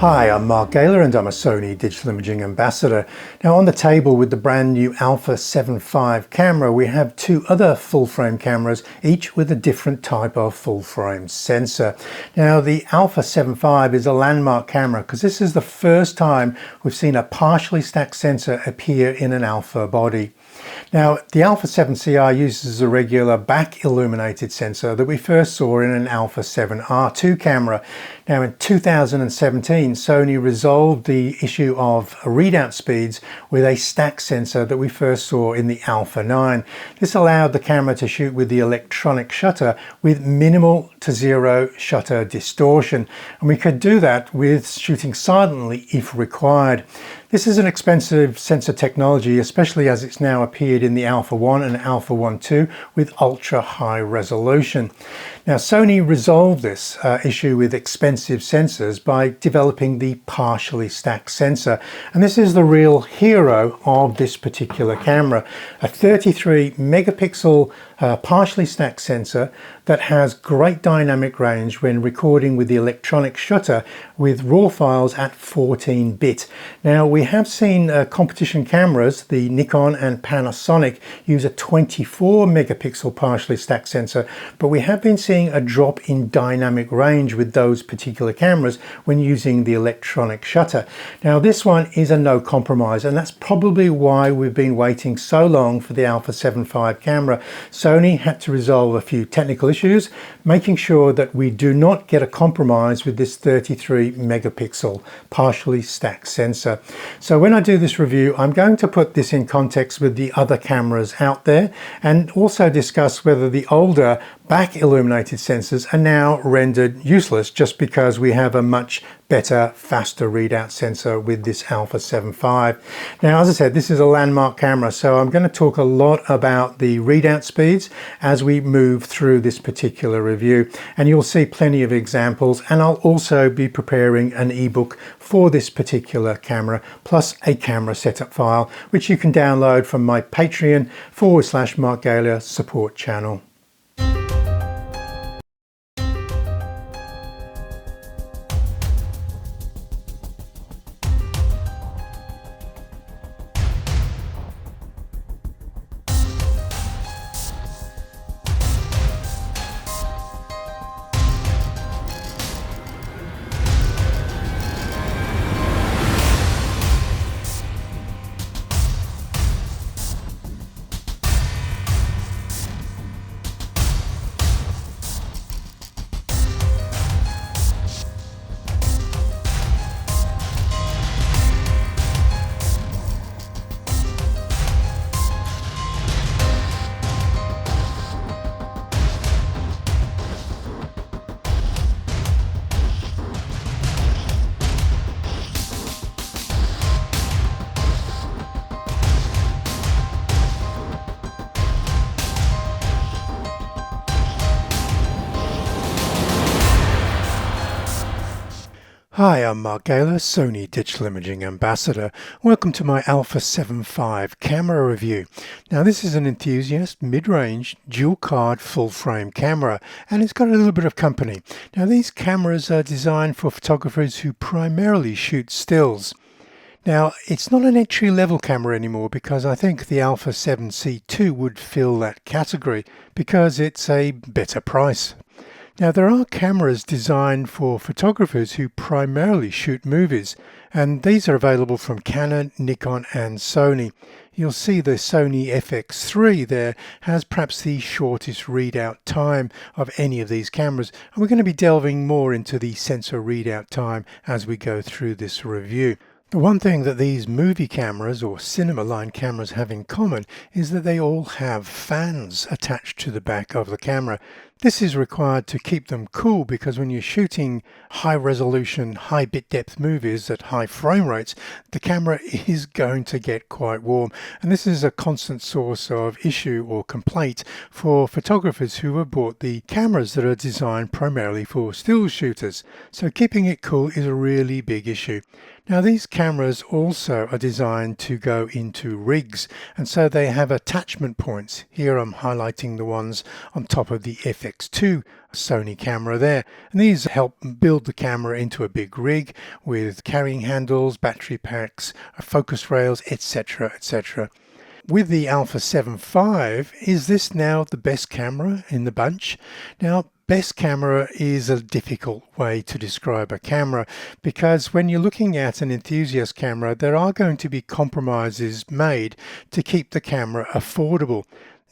Hi, I'm Mark Gaylor and I'm a Sony Digital Imaging Ambassador. Now on the table with the brand new A7V camera, we have two other full frame cameras, each with a different type of full frame sensor. Now the A7V is a landmark camera because this is the first time we've seen a partially stacked sensor appear in an alpha body. Now the A7V uses a regular back illuminated sensor that we first saw in an A7R2 camera. Now in 2017, Sony resolved the issue of readout speeds with a stack sensor that we first saw in the A9. This allowed the camera to shoot with the electronic shutter with minimal to zero shutter distortion, and we could do that with shooting silently if required. This is an expensive sensor technology, especially as it's now appeared in the A1 and A1 II with ultra high resolution. Now Sony resolved this issue with expensive sensors by developing the partially stacked sensor, and this is the real hero of this particular camera, a 33 megapixel partially stacked sensor that has great dynamic range when recording with the electronic shutter with RAW files at 14-bit. Now we have seen competition cameras, the Nikon and Panasonic, use a 24 megapixel partially stacked sensor, but we have been seeing a drop in dynamic range with those particular cameras when using the electronic shutter. Now this one is a no compromise, and that's probably why we've been waiting so long for the A7V camera. Sony had to resolve a few technical issues, making sure that we do not get a compromise with this 33 megapixel partially stacked sensor. So when I do this review, I'm going to put this in context with the other cameras out there and also discuss whether the older back illuminated sensors are now rendered useless just because we have a much better, faster readout sensor with this A7V. Now, as I said, this is a landmark camera, so I'm going to talk a lot about the readout speeds as we move through this particular review, and you'll see plenty of examples, and I'll also be preparing an ebook for this particular camera, plus a camera setup file, which you can download from my Patreon/Mark Gaylor support channel. Hi, I'm Mark Gaylor, Sony Digital Imaging Ambassador. Welcome to my A7V camera review. Now this is an Enthusiast mid-range dual card full frame camera, and it's got a little bit of company. Now these cameras are designed for photographers who primarily shoot stills. Now it's not an entry level camera anymore because I think the A7C II would fill that category because it's a better price. Now there are cameras designed for photographers who primarily shoot movies, and these are available from Canon, Nikon and Sony. You'll see the Sony FX III there has perhaps the shortest readout time of any of these cameras, and we're going to be delving more into the sensor readout time as we go through this review. The one thing that these movie cameras or cinema line cameras have in common is that they all have fans attached to the back of the camera. This is required to keep them cool because when you're shooting high resolution, high bit depth movies at high frame rates, the camera is going to get quite warm. And this is a constant source of issue or complaint for photographers who have bought the cameras that are designed primarily for still shooters. So keeping it cool is a really big issue. Now these cameras also are designed to go into rigs, and so they have attachment points. Here I'm highlighting the ones on top of the FX FX2 Sony camera there, and these help build the camera into a big rig with carrying handles, battery packs, focus rails, etc, etc. With the A7V, is this now the best camera in the bunch? Now, best camera is a difficult way to describe a camera, because when you're looking at an enthusiast camera, there are going to be compromises made to keep the camera affordable.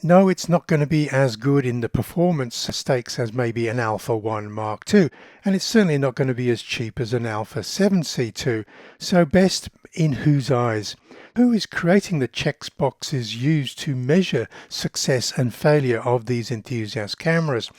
No, it's not going to be as good in the performance stakes as maybe an A1 Mark II, and it's certainly not going to be as cheap as an A7C II. So best in whose eyes? Who is creating the checkboxes used to measure success and failure of these enthusiast cameras?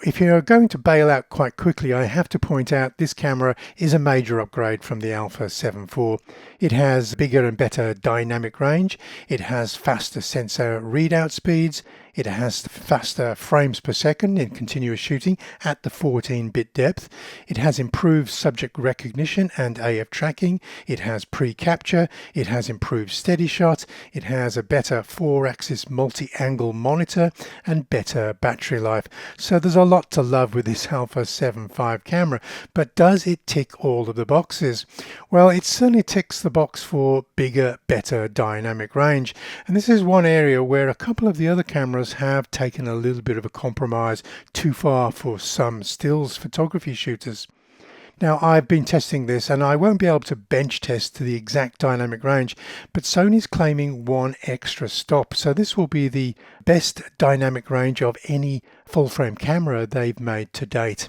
If you're going to bail out quite quickly, I have to point out this camera is a major upgrade from the A7V IV. It has bigger and better dynamic range, it has faster sensor readout speeds, it has faster frames per second in continuous shooting at the 14-bit depth, it has improved subject recognition and AF tracking, it has pre-capture, it has improved steady shot, it has a better 4-axis multi-angle monitor and better battery life. So there's a lot to love with this A7V camera, but does it tick all of the boxes? Well, it certainly ticks the box for bigger, better dynamic range, and this is one area where a couple of the other cameras have taken a little bit of a compromise too far for some stills photography shooters. Now, I've been testing this and I won't be able to bench test to the exact dynamic range, but Sony's claiming 1 extra stop, so this will be the best dynamic range of any full frame camera they've made to date.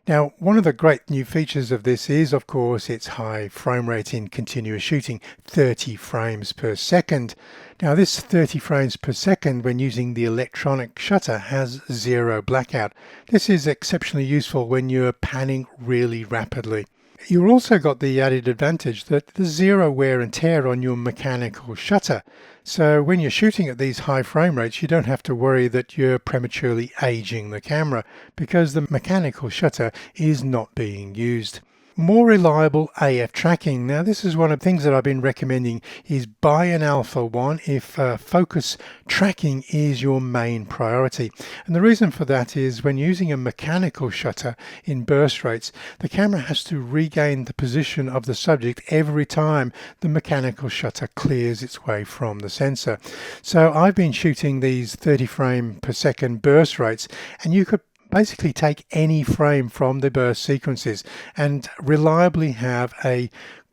Now, one of the great new features of this is, of course, its high frame rate in continuous shooting, 30 frames per second. Now, this 30 frames per second when using the electronic shutter has zero blackout. This is exceptionally useful when you're panning really rapidly. You've also got the added advantage that there's zero wear and tear on your mechanical shutter. So when you're shooting at these high frame rates, you don't have to worry that you're prematurely aging the camera because the mechanical shutter is not being used. More reliable AF tracking. Now, this is one of the things that I've been recommending is buy an A1 if focus tracking is your main priority. And the reason for that is when using a mechanical shutter in burst rates, the camera has to regain the position of the subject every time the mechanical shutter clears its way from the sensor. So I've been shooting these 30 frame per second burst rates, and you could basically take any frame from the burst sequences and reliably have a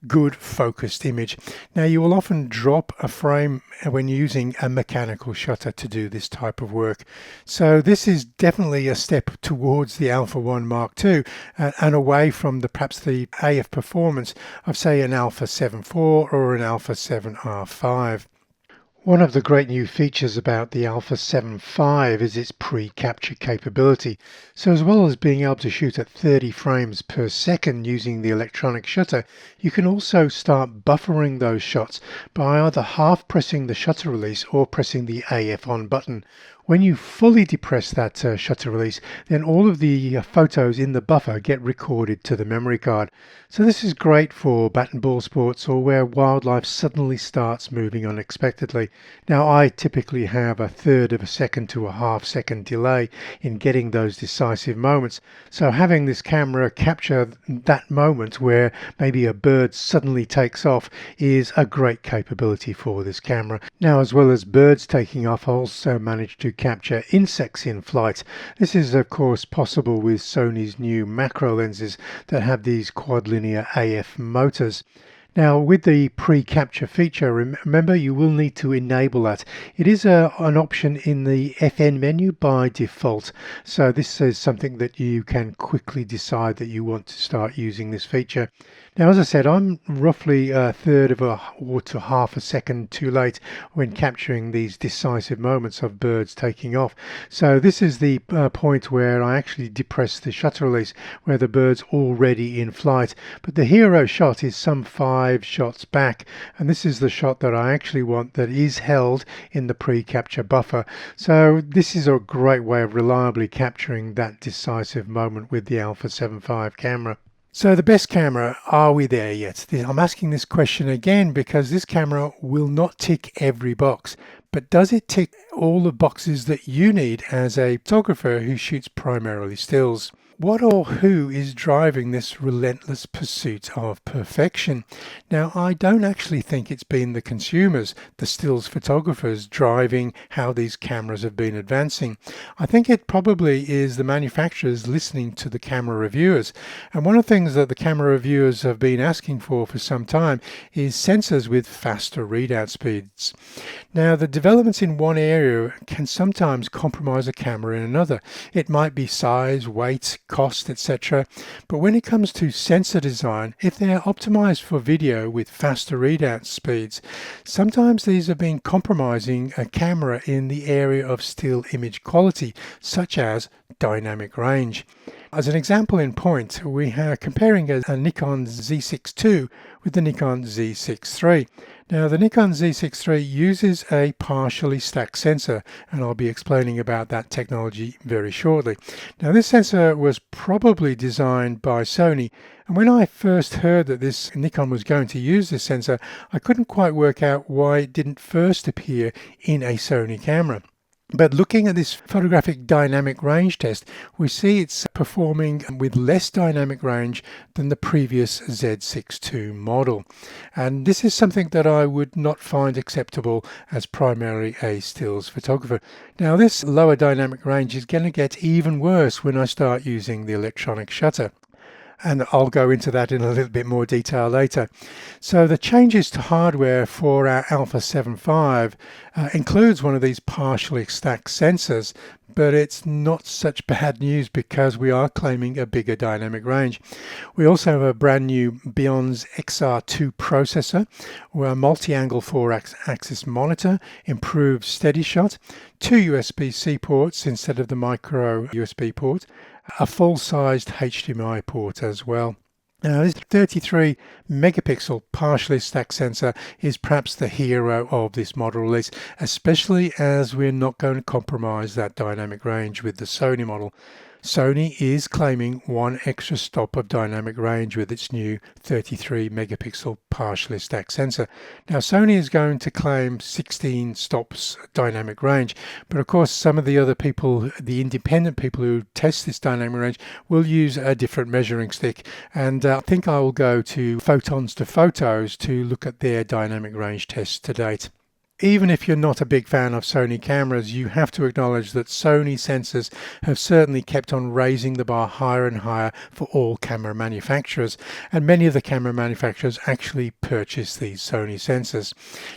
good focused image. Now, you will often drop a frame when using a mechanical shutter to do this type of work. So this is definitely a step towards the A1 Mark II and away from perhaps the AF performance of, say, an A7V IV or an A7R5. One of the great new features about the A7V is its pre-capture capability. So as well as being able to shoot at 30 frames per second using the electronic shutter, you can also start buffering those shots by either half pressing the shutter release or pressing the AF on button. When you fully depress that shutter release, then all of the photos in the buffer get recorded to the memory card. So this is great for bat and ball sports or where wildlife suddenly starts moving unexpectedly. Now, I typically have a third of a second to a half second delay in getting those decisive moments. So having this camera capture that moment where maybe a bird suddenly takes off is a great capability for this camera. Now, as well as birds taking off, I also managed to capture insects in flight. This is of course possible with Sony's new macro lenses that have these quad linear AF motors. Now, with the pre-capture feature, remember you will need to enable that. It is an option in the FN menu by default. So this is something that you can quickly decide that you want to start using this feature. Now, as I said, I'm roughly a third of or to half a second too late when capturing these decisive moments of birds taking off. So this is the point where I actually depress the shutter release, where the bird's already in flight. But the hero shot is some 5 shots back, and this is the shot that I actually want that is held in the pre-capture buffer. So this is a great way of reliably capturing that decisive moment with the A7V camera. So the best camera, are we there yet? I'm asking this question again because this camera will not tick every box, but does it tick all the boxes that you need as a photographer who shoots primarily stills? What or who is driving this relentless pursuit of perfection? Now, I don't actually think it's been the consumers, the stills photographers, driving how these cameras have been advancing. I think it probably is the manufacturers listening to the camera reviewers. And one of the things that the camera reviewers have been asking for some time is sensors with faster readout speeds. Now, the developments in one area can sometimes compromise a camera in another. It might be size, weight, cost, etc. But when it comes to sensor design, if they are optimized for video with faster readout speeds, sometimes these have been compromising a camera in the area of still image quality, such as dynamic range. As an example in point, we are comparing a Nikon Z6II with the Nikon Z6III. Now, the Nikon Z6III uses a partially stacked sensor, and I'll be explaining about that technology very shortly. Now, this sensor was probably designed by Sony, and when I first heard that this Nikon was going to use this sensor, I couldn't quite work out why it didn't first appear in a Sony camera. But looking at this photographic dynamic range test, we see it's performing with less dynamic range than the previous Z6II model. And this is something that I would not find acceptable as primarily a stills photographer. Now, this lower dynamic range is going to get even worse when I start using the electronic shutter. And I'll go into that in a little bit more detail later. So the changes to hardware for our A7V includes one of these partially stacked sensors, but it's not such bad news because we are claiming a bigger dynamic range. We also have a brand new Bionz XR2 processor, a multi-angle 4-axis monitor, improved steady shot, 2 USB-C ports instead of the micro USB port, a full-sized HDMI port as well. Now, this 33 megapixel partially stacked sensor is perhaps the hero of this model release, especially as we're not going to compromise that dynamic range with the Sony model. Sony is claiming one extra stop of dynamic range with its new 33 megapixel partially stacked sensor. Now, Sony is going to claim 16 stops dynamic range, but of course some of the other people, the independent people who test this dynamic range, will use a different measuring stick, and I think I will go to Photons to Photos to look at their dynamic range tests to date. Even if you're not a big fan of Sony cameras, you have to acknowledge that Sony Sensors have certainly kept on raising the bar higher and higher for all camera manufacturers, and many of the camera manufacturers actually purchase these Sony Sensors.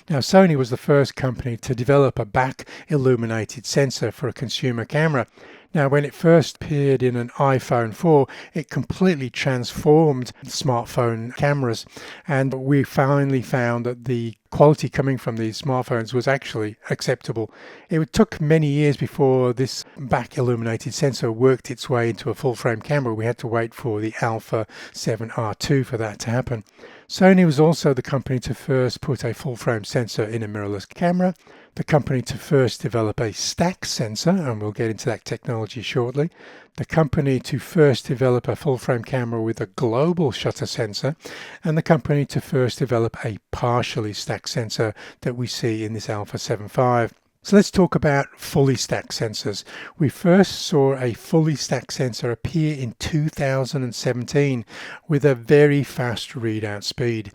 Now, Sony was the first company to develop a back illuminated sensor for a consumer camera. Now, when it first appeared in an iPhone 4, it completely transformed smartphone cameras, and we finally found that the quality coming from these smartphones was actually acceptable. It took many years before this back illuminated sensor worked its way into a full frame camera. We had to wait for the Alpha 7R2 for that to happen. Sony was also the company to first put a full frame sensor in a mirrorless camera, the company to first develop a stack sensor, and we'll get into that technology shortly, the company to first develop a full-frame camera with a global shutter sensor, and the company to first develop a partially stacked sensor that we see in this A7V. So let's talk about fully stacked sensors. We first saw a fully stacked sensor appear in 2017 with a very fast readout speed.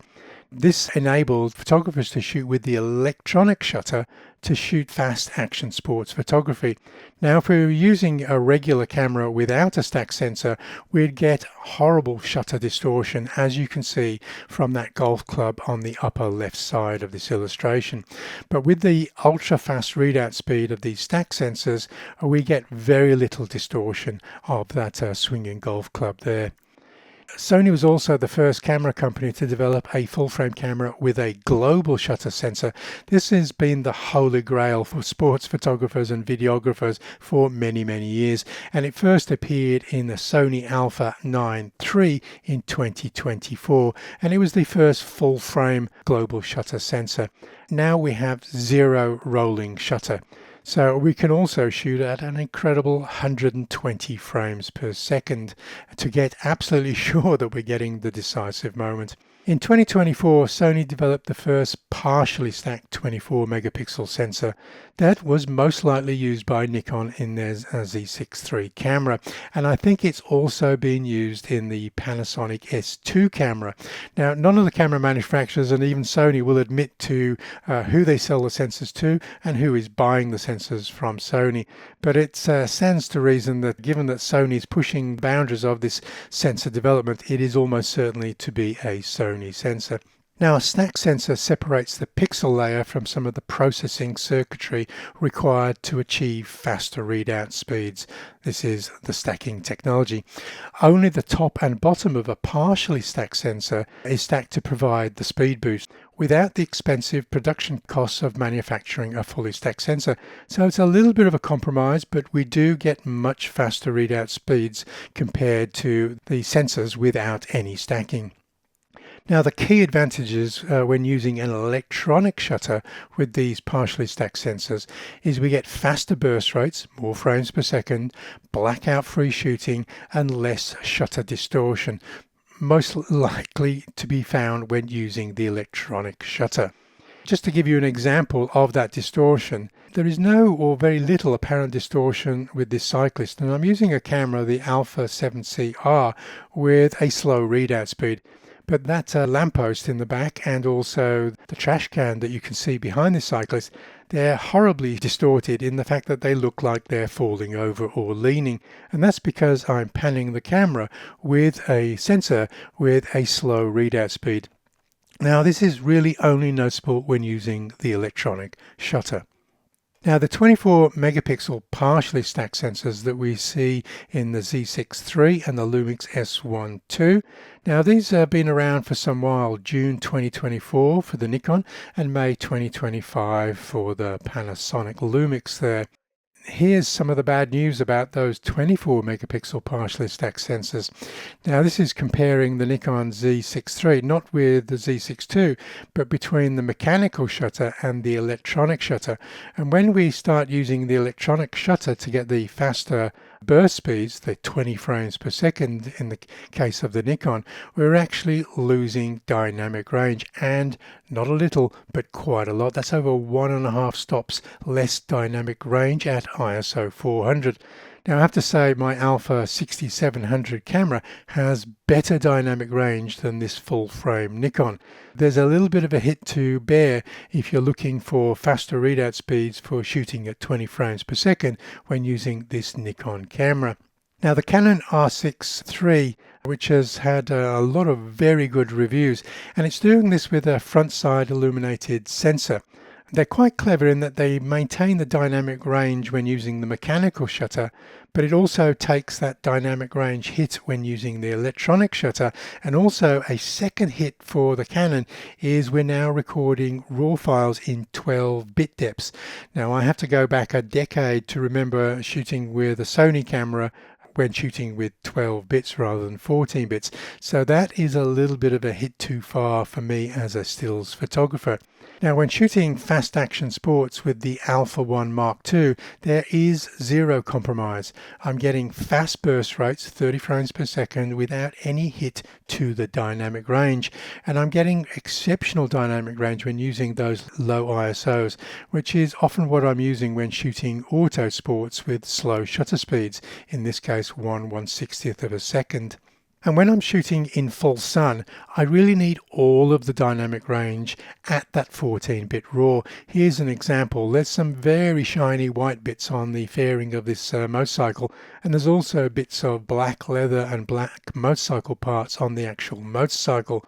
This enabled photographers to shoot with the electronic shutter to shoot fast action sports photography. Now, if we were using a regular camera without a stack sensor, we'd get horrible shutter distortion, as you can see from that golf club on the upper left side of this illustration. But with the ultra fast readout speed of these stack sensors, we get very little distortion of that swinging golf club there. Sony was also the first camera company to develop a full-frame camera with a global shutter sensor. This has been the holy grail for sports photographers and videographers for many, many years, and it first appeared in the Sony Alpha 9 III in 2024, and it was the first full-frame global shutter sensor. Now we have zero rolling shutter. So we can also shoot at an incredible 120 frames per second to get absolutely sure that we're getting the decisive moment. In 2024, Sony developed the first partially stacked 24 megapixel sensor that was most likely used by Nikon in their Z6III camera, and I think it's also being used in the Panasonic S2 camera. Now, none of the camera manufacturers and even Sony will admit to who they sell the sensors to and who is buying the sensors from Sony, but it stands to reason that given that Sony is pushing boundaries of this sensor development, it is almost certainly to be a Sony sensor. Now, a stack sensor separates the pixel layer from some of the processing circuitry required to achieve faster readout speeds. This is the stacking technology. Only the top and bottom of a partially stacked sensor is stacked to provide the speed boost without the expensive production costs of manufacturing a fully stacked sensor. So it's a little bit of a compromise, but we do get much faster readout speeds compared to the sensors without any stacking. Now, the key advantages when using an electronic shutter with these partially stacked sensors is we get faster burst rates, more frames per second, blackout-free shooting, and less shutter distortion, most likely to be found when using the electronic shutter. Just to give you an example of that distortion, there is no or very little apparent distortion with this cyclist, and I'm using a camera, the A7V with a slow readout speed. But that lamppost in the back and also the trash can that you can see behind this cyclist, they're horribly distorted in the fact that they look like they're falling over or leaning. And that's because I'm panning the camera with a sensor with a slow readout speed. Now, this is really only noticeable when using the electronic shutter. Now, the 24 megapixel partially stacked sensors that we see in the Z6III and the Lumix S1 II. Now, these have been around for some while, June 2024 for the Nikon and May 2025 for the Panasonic Lumix there. Here's some of the bad news about those 24 megapixel partially stacked sensors. Now, this is comparing the Nikon Z6III, not with the Z6 II, but between the mechanical shutter and the electronic shutter. And when we start using the electronic shutter to get the faster burst speeds, the 20 frames per second in the case of the Nikon, we're actually losing dynamic range, and not a little, but quite a lot. That's over 1.5 stops less dynamic range at ISO 400. Now, I have to say my Alpha 6700 camera has better dynamic range than this full frame Nikon. There's a little bit of a hit to bear if you're looking for faster readout speeds for shooting at 20 frames per second when using this Nikon camera. Now, the Canon R6 III, which has had a lot of very good reviews, and it's doing this with a front side illuminated sensor. They're quite clever in that they maintain the dynamic range when using the mechanical shutter, but it also takes that dynamic range hit when using the electronic shutter. And also a second hit for the Canon is we're now recording raw files in 12-bit depths. Now, I have to go back a decade to remember shooting with a Sony camera when shooting with 12 bits rather than 14 bits. So that is a little bit of a hit too far for me as a stills photographer. Now, when shooting fast action sports with the Alpha 1 Mark II, there is zero compromise. I'm getting fast burst rates, 30 frames per second, without any hit to the dynamic range. And I'm getting exceptional dynamic range when using those low ISOs, which is often what I'm using when shooting auto sports with slow shutter speeds, in this case 1/160th of a second. And when I'm shooting in full sun, I really need all of the dynamic range at that 14-bit RAW. Here's an example. There's some very shiny white bits on the fairing of this motorcycle, and there's also bits of black leather and black motorcycle parts on the actual motorcycle.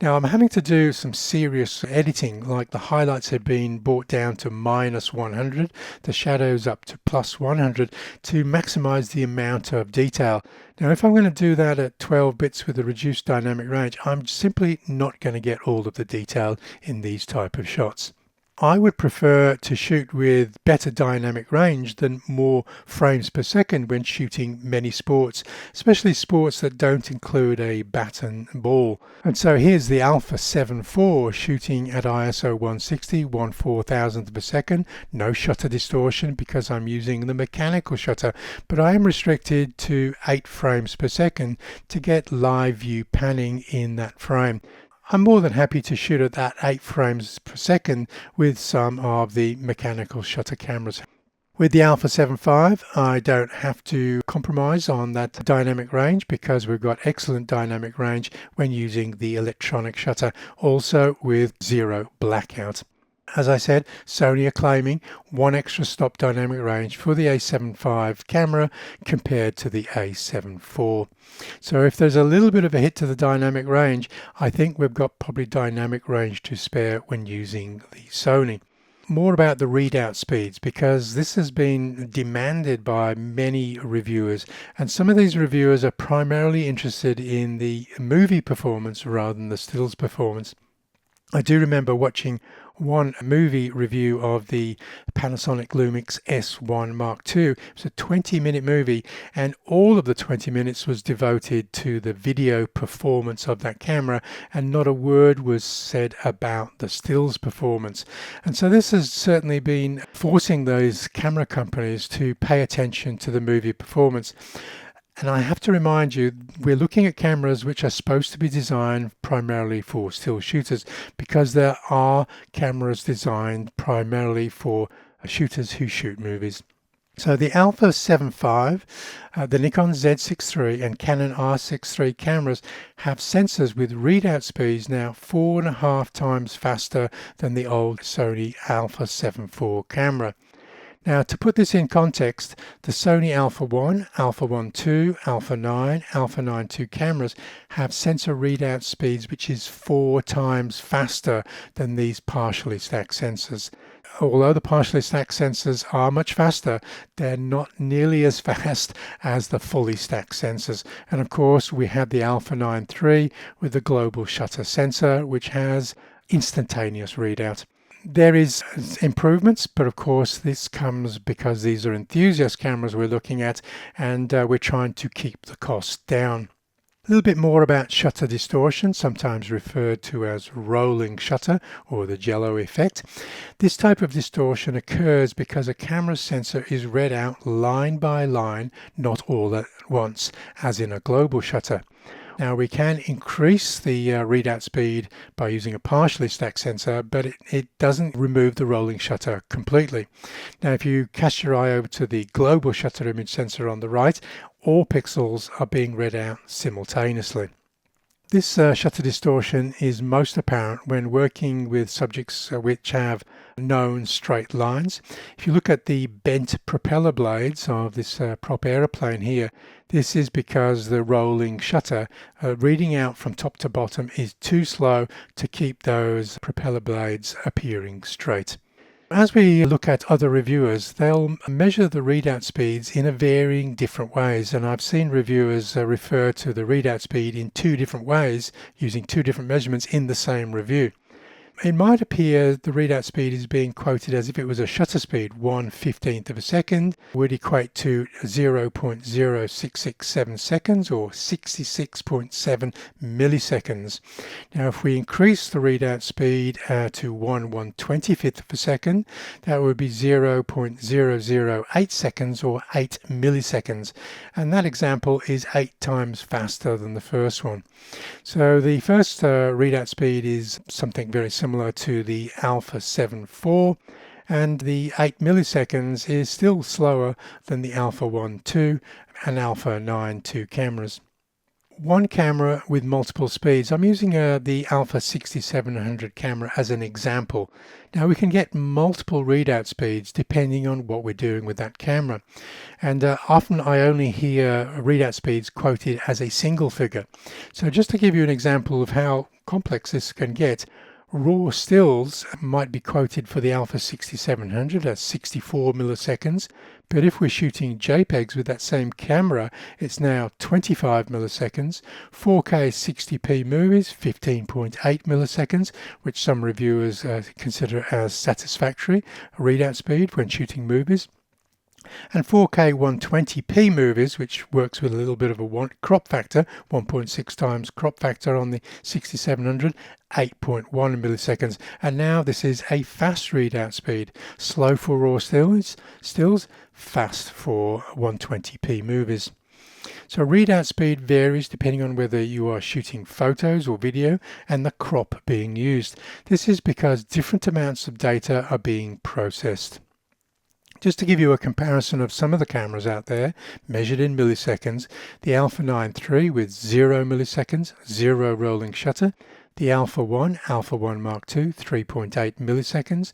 Now, I'm having to do some serious editing, like the highlights have been brought down to -100, the shadows up to +100 to maximize the amount of detail. Now, if I'm going to do that at 12 bits with a reduced dynamic range, I'm simply not going to get all of the detail in these type of shots. I would prefer to shoot with better dynamic range than more frames per second when shooting many sports, especially sports that don't include a bat and ball. And so here's the Alpha 7 IV shooting at ISO 160, 1/4000th per second, no shutter distortion because I'm using the mechanical shutter, but I am restricted to 8 frames per second to get live view panning in that frame. I'm more than happy to shoot at that 8 frames per second with some of the mechanical shutter cameras. With the A7V, I don't have to compromise on that dynamic range because we've got excellent dynamic range when using the electronic shutter, also with zero blackout. As I said, Sony are claiming 1 extra stop dynamic range for the A7V camera compared to the A7 IV. So if there's a little bit of a hit to the dynamic range, I think we've got probably dynamic range to spare when using the Sony. More about the readout speeds, because this has been demanded by many reviewers, and some of these reviewers are primarily interested in the movie performance rather than the stills performance. I do remember watching one movie review of the Panasonic Lumix S1 Mark II. It was a 20-minute movie, and all of the 20 minutes was devoted to the video performance of that camera, and not a word was said about the stills performance. And so this has certainly been forcing those camera companies to pay attention to the movie performance. And I have to remind you, we're looking at cameras which are supposed to be designed primarily for still shooters, because there are cameras designed primarily for shooters who shoot movies. So the A7V, the Nikon Z6III and Canon R6 III cameras have sensors with readout speeds now 4.5 times faster than the old Sony A7V IV camera. Now, to put this in context, the Sony A1, A1 II, A9, A9 II cameras have sensor readout speeds which is 4 times faster than these partially stacked sensors. Although the partially stacked sensors are much faster, they're not nearly as fast as the fully stacked sensors. And of course, we have the A9 III with the global shutter sensor, which has instantaneous readout. There is improvements, but of course this comes because these are Enthusiast cameras we're looking at, and we're trying to keep the cost down. A little bit more about shutter distortion, sometimes referred to as rolling shutter or the jello effect. This type of distortion occurs because a camera sensor is read out line by line, not all at once, as in a global shutter. Now we can increase the readout speed by using a partially stacked sensor, but it doesn't remove the rolling shutter completely. Now if you cast your eye over to the global shutter image sensor on the right, all pixels are being read out simultaneously. This shutter distortion is most apparent when working with subjects which have known straight lines. If you look at the bent propeller blades of this prop aeroplane here, this is because the rolling shutter reading out from top to bottom is too slow to keep those propeller blades appearing straight. As we look at other reviewers, they'll measure the readout speeds in a varying different ways, and I've seen reviewers refer to the readout speed in 2 different ways using 2 different measurements in the same review. It might appear the readout speed is being quoted as if it was a shutter speed. 1/15 of a second would equate to 0.0667 seconds or 66.7 milliseconds. Now if we increase the readout speed to 1/125th of a second, that would be 0.008 seconds or 8 milliseconds. And that example is 8 times faster than the first one. So the first readout speed is something very similar to the A7V IV, and the 8 milliseconds is still slower than the A1 II and A9 II cameras. One camera with multiple speeds. I'm using the A6700 camera as an example. Now we can get multiple readout speeds depending on what we're doing with that camera. And often I only hear readout speeds quoted as a single figure. So just to give you an example of how complex this can get, raw stills might be quoted for the A6700 as 64 milliseconds, but if we're shooting JPEGs with that same camera, it's now 25 milliseconds. 4K 60p movies, 15.8 milliseconds, which some reviewers consider as satisfactory readout speed when shooting movies. And 4K 120p movies, which works with a little bit of a crop factor, 1.6 times crop factor on the 6700, 8.1 milliseconds. And now this is a fast readout speed, slow for raw stills, fast for 120p movies. So readout speed varies depending on whether you are shooting photos or video and the crop being used. This is because different amounts of data are being processed. Just to give you a comparison of some of the cameras out there, measured in milliseconds, the Alpha 9 III with 0 milliseconds, 0 rolling shutter, the Alpha 1 Mark II, 3.8 milliseconds,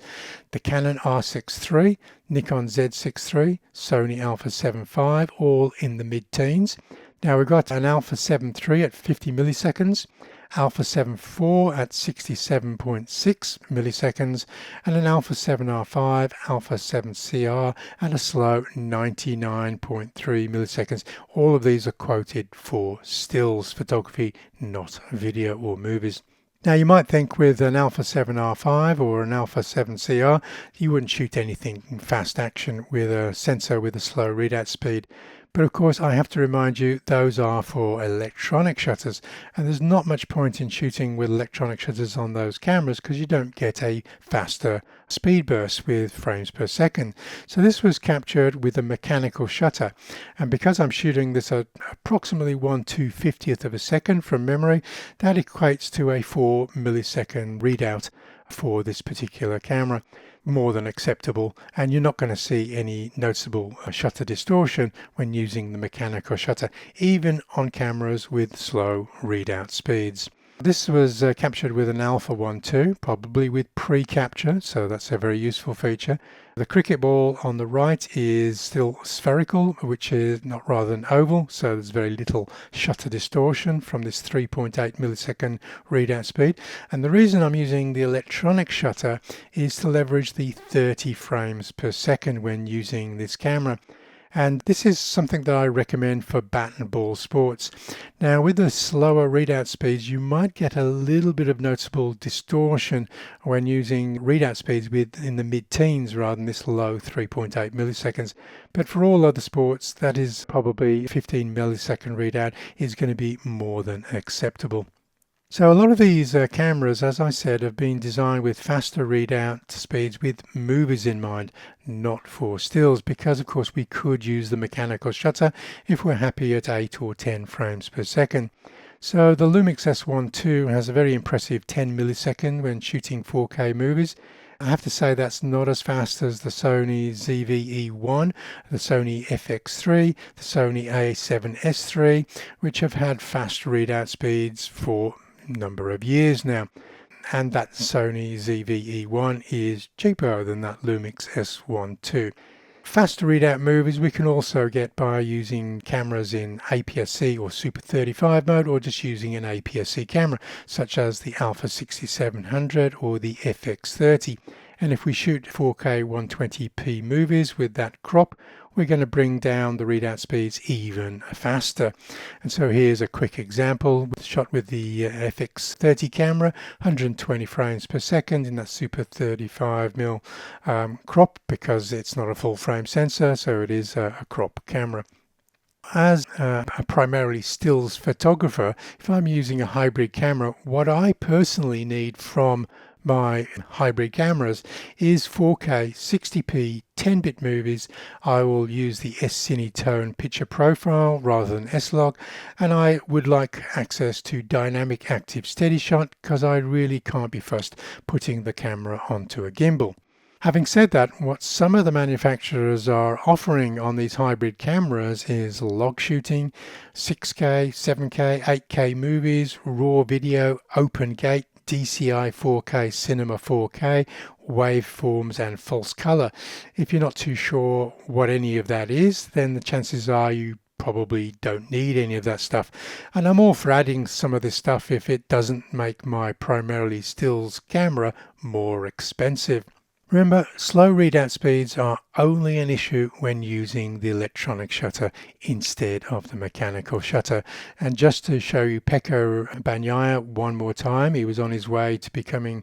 the Canon R6 III, Nikon Z6 III, Sony A7V, all in the mid-teens. Now we've got an Alpha 7 III at 50 milliseconds, Alpha 7 IV at 67.6 milliseconds, and an Alpha 7R5, Alpha 7 CR at a slow 99.3 milliseconds. All of these are quoted for stills photography, not video or movies. Now you might think with an Alpha 7R5 or an Alpha 7 CR, you wouldn't shoot anything in fast action with a sensor with a slow readout speed. But of course I have to remind you those are for electronic shutters, and there's not much point in shooting with electronic shutters on those cameras because you don't get a faster speed burst with frames per second. So this was captured with a mechanical shutter, and because I'm shooting this at approximately 1/250th of a second from memory, that equates to a 4 millisecond readout for this particular camera. More than acceptable, and you're not going to see any noticeable shutter distortion when using the mechanical shutter, even on cameras with slow readout speeds. This was captured with an Alpha 1 II, probably with pre-capture, so that's a very useful feature. The cricket ball on the right is still spherical, which is not rather than oval, so there's very little shutter distortion from this 3.8 millisecond readout speed. And the reason I'm using the electronic shutter is to leverage the 30 frames per second when using this camera. And this is something that I recommend for bat and ball sports. Now with the slower readout speeds, you might get a little bit of noticeable distortion when using readout speeds in the mid-teens rather than this low 3.8 milliseconds. But for all other sports, that is probably 15 millisecond readout is going to be more than acceptable. So a lot of these cameras, as I said, have been designed with faster readout speeds with movies in mind, not for stills, because of course we could use the mechanical shutter if we're happy at 8 or 10 frames per second. So the Lumix S1 II has a very impressive 10 millisecond when shooting 4K movies. I have to say that's not as fast as the Sony ZV-E1, the Sony FX3, the Sony A7S III, which have had fast readout speeds for number of years now, and that Sony ZV-E1 is cheaper than that Lumix S1 II. Faster readout movies we can also get by using cameras in APS-C or Super 35 mode, or just using an APS-C camera such as the Alpha 6700 or the FX30. And if we shoot 4K 120p movies with that crop, we're going to bring down the readout speeds even faster. And so here's a quick example shot with the FX30 camera, 120 frames per second in that Super 35mm crop, because it's not a full frame sensor, so it is a crop camera. As a primarily stills photographer, if I'm using a hybrid camera, what I personally need from my hybrid cameras is 4K 60p 10-bit movies. I will use the S-Cinetone picture profile rather than S-Log, and I would like access to dynamic active steady shot because I really can't be fussed putting the camera onto a gimbal. Having said that, what some of the manufacturers are offering on these hybrid cameras is log shooting, 6K, 7K, 8K movies, raw video, open gate, DCI 4K, Cinema 4K, waveforms and false color. If you're not too sure what any of that is, then the chances are you probably don't need any of that stuff. And I'm all for adding some of this stuff if it doesn't make my primarily stills camera more expensive. Remember, slow readout speeds are only an issue when using the electronic shutter instead of the mechanical shutter. And just to show you Pecco Bagnaia one more time, he was on his way to becoming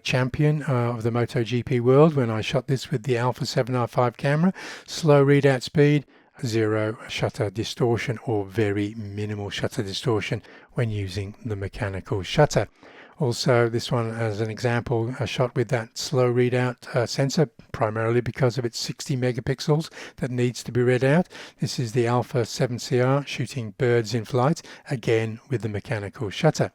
champion of the MotoGP world when I shot this with the Alpha 7R5 camera. Slow readout speed, zero shutter distortion or very minimal shutter distortion when using the mechanical shutter. Also, this one as an example, a shot with that slow readout sensor, primarily because of its 60 megapixels that needs to be read out. This is the A7V shooting birds in flight, again with the mechanical shutter.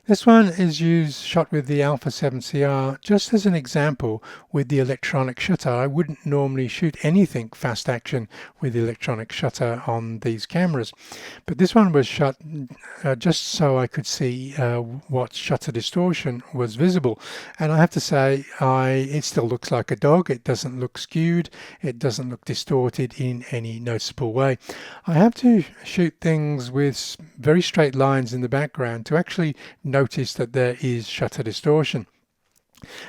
This one is shot with the A7V just as an example with the electronic shutter. I wouldn't normally shoot anything fast action with the electronic shutter on these cameras, but this one was shot just so I could see what shutter distortion was visible. And I have to say, it still looks like a dog. It doesn't look skewed. It doesn't look distorted in any noticeable way. I have to shoot things with very straight lines in the background to actually notice that there is shutter distortion.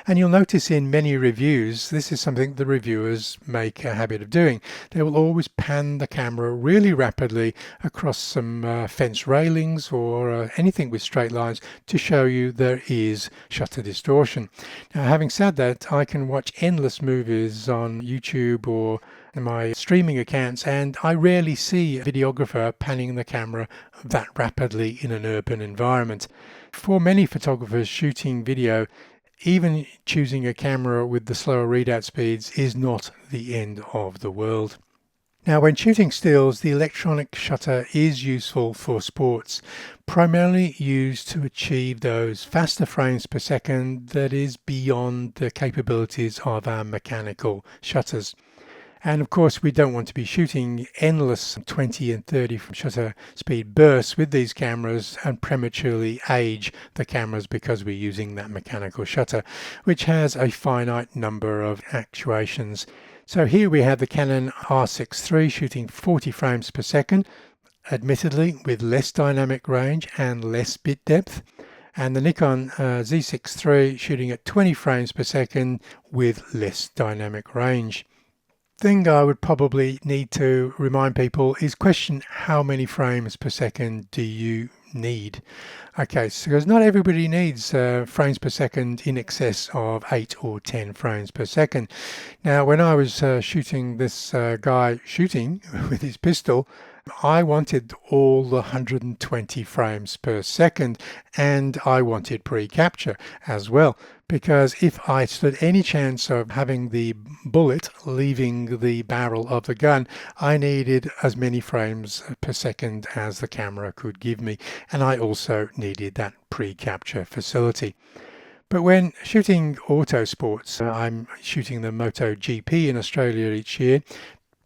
And you'll notice in many reviews, this is something the reviewers make a habit of doing. They will always pan the camera really rapidly across some fence railings or anything with straight lines to show you there is shutter distortion. Now, having said that, I can watch endless movies on YouTube or in my streaming accounts, and I rarely see a videographer panning the camera that rapidly in an urban environment. For many photographers shooting video, even choosing a camera with the slower readout speeds is not the end of the world. Now, when shooting stills, the electronic shutter is useful for sports, primarily used to achieve those faster frames per second that is beyond the capabilities of our mechanical shutters. And of course, we don't want to be shooting endless 20 and 30 shutter speed bursts with these cameras and prematurely age the cameras because we're using that mechanical shutter, which has a finite number of actuations. So here we have the Canon R6 III shooting 40 frames per second, admittedly with less dynamic range and less bit depth, and the Nikon Z6III shooting at 20 frames per second with less dynamic range. Thing I would probably need to remind people is question how many frames per second do you need? Okay, so because not everybody needs frames per second in excess of 8 or 10 frames per second. Now, when I was shooting this guy shooting with his pistol, I wanted all the 120 frames per second, and I wanted pre-capture as well, because if I stood any chance of having the bullet leaving the barrel of the gun, I needed as many frames per second as the camera could give me, and I also needed that pre-capture facility. But when shooting auto sports, I'm shooting the MotoGP in Australia each year,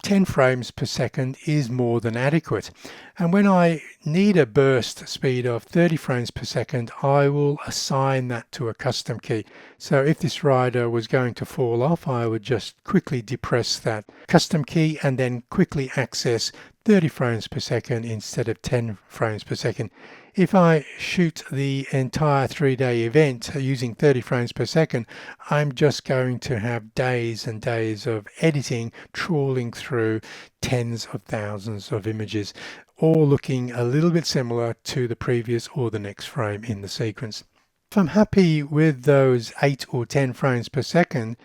10 frames per second is more than adequate. And when I need a burst speed of 30 frames per second, I will assign that to a custom key. So if this rider was going to fall off, I would just quickly depress that custom key and then quickly access 30 frames per second instead of 10 frames per second. If I shoot the entire 3-day event using 30 frames per second, I'm just going to have days and days of editing, trawling through tens of thousands of images, all looking a little bit similar to the previous or the next frame in the sequence. If I'm happy with those 8 or 10 frames per second,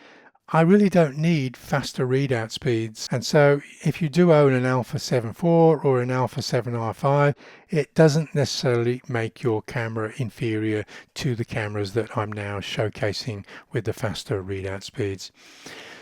I really don't need faster readout speeds. And so if you do own an A7V IV or an A7V, it doesn't necessarily make your camera inferior to the cameras that I'm now showcasing with the faster readout speeds.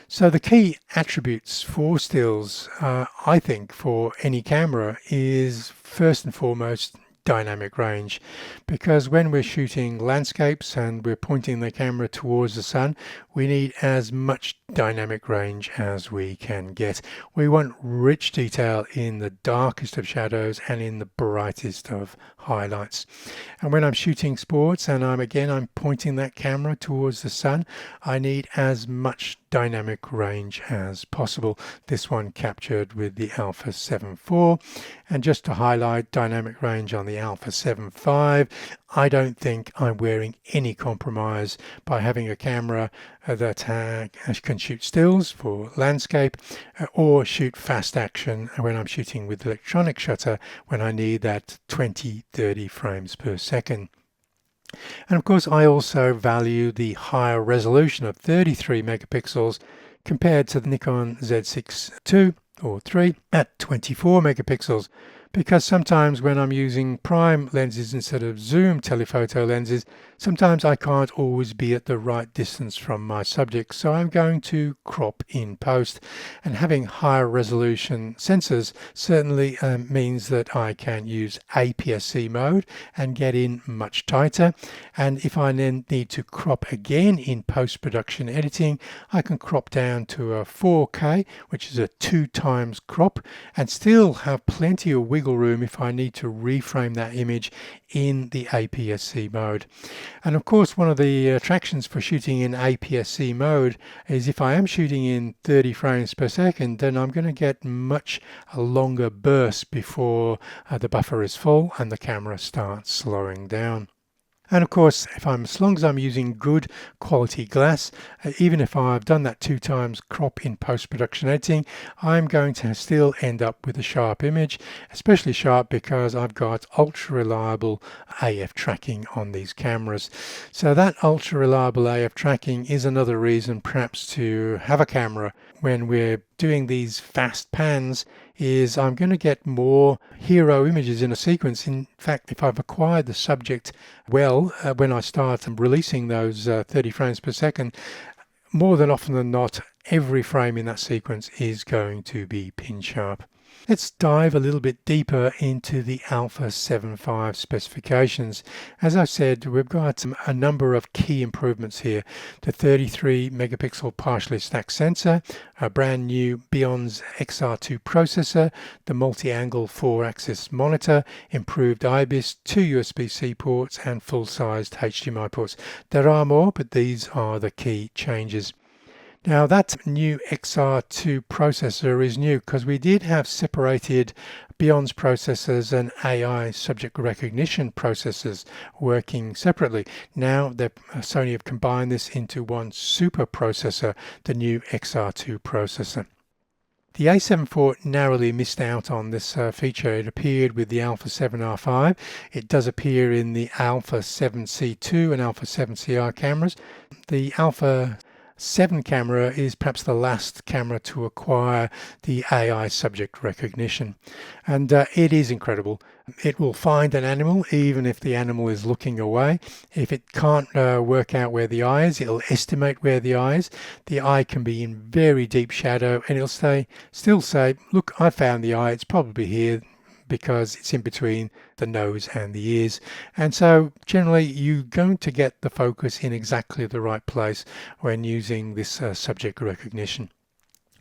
So the key attributes for stills, I think, for any camera is first and foremost dynamic range, because when we're shooting landscapes and we're pointing the camera towards the sun, we need as much dynamic range as we can get. We want rich detail in the darkest of shadows and in the brightest of highlights. And when I'm shooting sports and I'm pointing that camera towards the sun, I need as much dynamic range as possible. This one captured with the A7V IV. And just to highlight dynamic range on the A7V, I don't think I'm wearing any compromise by having a camera that can shoot stills for landscape or shoot fast action when I'm shooting with electronic shutter when I need that 20-30 frames per second. And of course, I also value the higher resolution of 33 megapixels compared to the Nikon Z6II or 3 at 24 megapixels. because sometimes when I'm using prime lenses instead of zoom telephoto lenses, sometimes I can't always be at the right distance from my subject, so I'm going to crop in post. And having higher resolution sensors certainly means that I can use APS-C mode and get in much tighter. And if I then need to crop again in post-production editing, I can crop down to a 4K, which is a 2x crop, and still have plenty of wiggle room if I need to reframe that image in the APS-C mode. And of course, one of the attractions for shooting in APS-C mode is if I am shooting in 30 frames per second, then I'm going to get much longer bursts before the buffer is full and the camera starts slowing down. And of course, as long as I'm using good quality glass, even if I've done that 2x crop in post-production editing, I'm going to still end up with a sharp image, especially sharp because I've got ultra reliable AF tracking on these cameras. So that ultra reliable AF tracking is another reason perhaps to have a camera when we're doing these fast pans, is I'm going to get more hero images in a sequence. In fact, if I've acquired the subject well, when I start releasing those 30 frames per second, more than often than not, every frame in that sequence is going to be pin sharp. Let's dive a little bit deeper into the A7V specifications. As I said, we've got a number of key improvements here. The 33 megapixel partially stacked sensor, a brand new Bionz XR2 processor, the multi-angle 4-axis monitor, improved IBIS, 2 USB-C ports and full-sized HDMI ports. There are more, but these are the key changes. Now that new XR2 processor is new because we did have separated Bionz processors and AI subject recognition processors working separately. Now Sony have combined this into one super processor, the new XR2 processor. The A7 IV narrowly missed out on this feature. It appeared with the A7R5. It does appear in the A7C II and A7CR cameras. The A7 camera is perhaps the last camera to acquire the AI subject recognition, and it is incredible. It will find an animal even if the animal is looking away. If it can't work out where the eye is, it'll estimate where the eye is. The eye can be in very deep shadow and it'll still say, look, I found the eye, it's probably here, because it's in between the nose and the ears. And so generally you're going to get the focus in exactly the right place when using this subject recognition.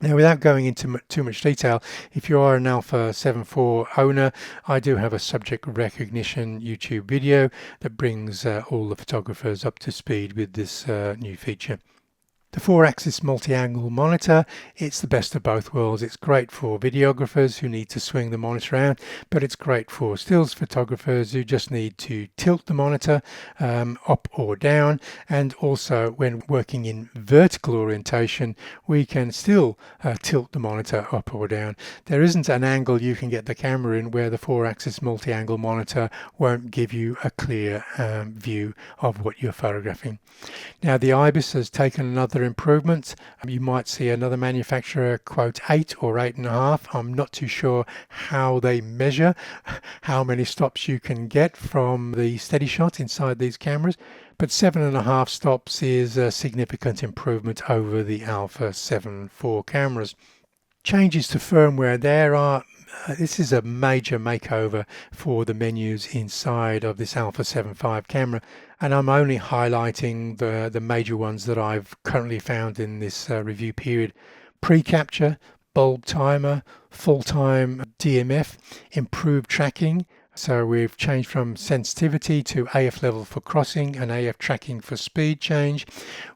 Now, without going into too much detail, if you are an A7 IV owner, I do have a subject recognition YouTube video that brings all the photographers up to speed with this new feature. The 4-axis multi-angle monitor, it's the best of both worlds. It's great for videographers who need to swing the monitor around, but it's great for stills photographers who just need to tilt the monitor up or down. And also when working in vertical orientation, we can still tilt the monitor up or down. There isn't an angle you can get the camera in where the 4-axis multi-angle monitor won't give you a clear view of what you're photographing. Now, the IBIS has taken another improvement. You might see another manufacturer quote 8 or 8.5. I'm not too sure how they measure how many stops you can get from the steady shot inside these cameras, but 7.5 stops is a significant improvement over the A7 IV cameras. Changes to firmware, this is a major makeover for the menus inside of this A7 V camera, and I'm only highlighting the major ones that I've currently found in this review period. Pre-capture, bulb timer, full-time DMF, improved tracking. So we've changed from sensitivity to AF level for crossing and AF tracking for speed change.